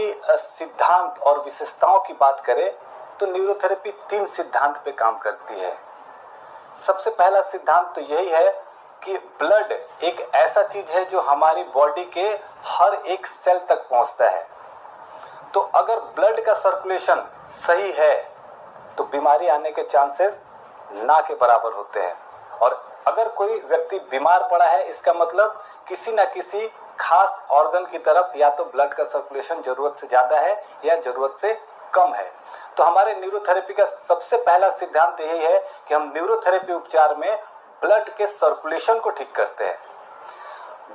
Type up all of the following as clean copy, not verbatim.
की सिद्धांत और विशेषताओं की बात करें तो न्यूरोथेरेपी 3 सिद्धांत पे काम करती है। सबसे पहला सिद्धांत तो यही है कि ब्लड एक ऐसा चीज है जो हमारी बॉडी के हर एक सेल तक पहुंचता है। तो अगर ब्लड का सर्कुलेशन सही है तो बीमारी आने के चांसेस ना के बराबर होते हैं। और अगर कोई व्यक्ति बीमार पड़ा है, इसका मतलब किसी ना किसी खास ऑर्गन की तरफ या तो ब्लड का सर्कुलेशन जरूरत से ज्यादा है या जरूरत से कम है। तो हमारे न्यूरोथेरेपी का सबसे पहला सिद्धांत यही है कि हम न्यूरोथेरेपी उपचार में ब्लड के सर्कुलेशन को ठीक करते हैं।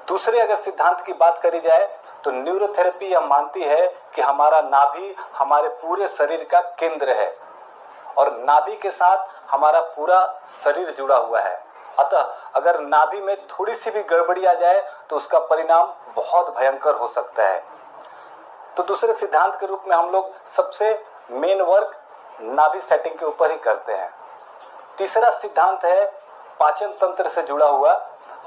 दूसरे अगर सिद्धांत की बात करी जाए तो न्यूरोथेरेपी यह मानती है कि हमारा नाभि हमारे पूरे शरीर का केंद्र है और नाभि के साथ हमारा पूरा शरीर जुड़ा हुआ है। अतः अगर नाभि में थोड़ी सी भी गड़बड़ी आ जाए तो उसका परिणाम बहुत भयंकर हो सकता है। तो दूसरे सिद्धांत के रूप में हम लोग सबसे मेन वर्क नाभि सेटिंग के ऊपर ही करते हैं। तीसरा सिद्धांत है पाचन तंत्र से जुड़ा हुआ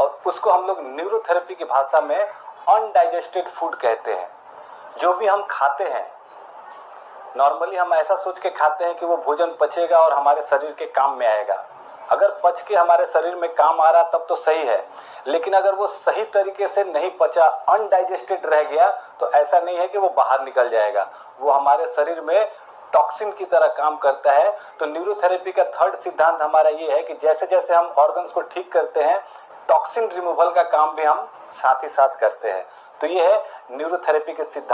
और उसको हम लोग न्यूरोथेरेपी की भाषा में अनडाइजेस्टेड फूड कहते हैं। जो भी हम खाते हैं, नॉर्मली हम ऐसा सोच के खाते हैं कि वो भोजन पचेगा और हमारे शरीर के काम में आएगा। अगर पच के हमारे शरीर में काम आ रहा तब तो सही है, लेकिन अगर वो सही तरीके से नहीं पचा, अनडाइजेस्टेड रह गया, तो ऐसा नहीं है कि वो बाहर निकल जाएगा, वो हमारे शरीर में टॉक्सिन की तरह काम करता है। तो न्यूरोथेरेपी का थर्ड सिद्धांत हमारा ये है कि जैसे जैसे हम ऑर्गन्स को ठीक करते हैं, टॉक्सिन रिमूवल का काम भी हम साथ ही साथ करते हैं। तो ये है न्यूरोथेरेपी के सिद्धांत।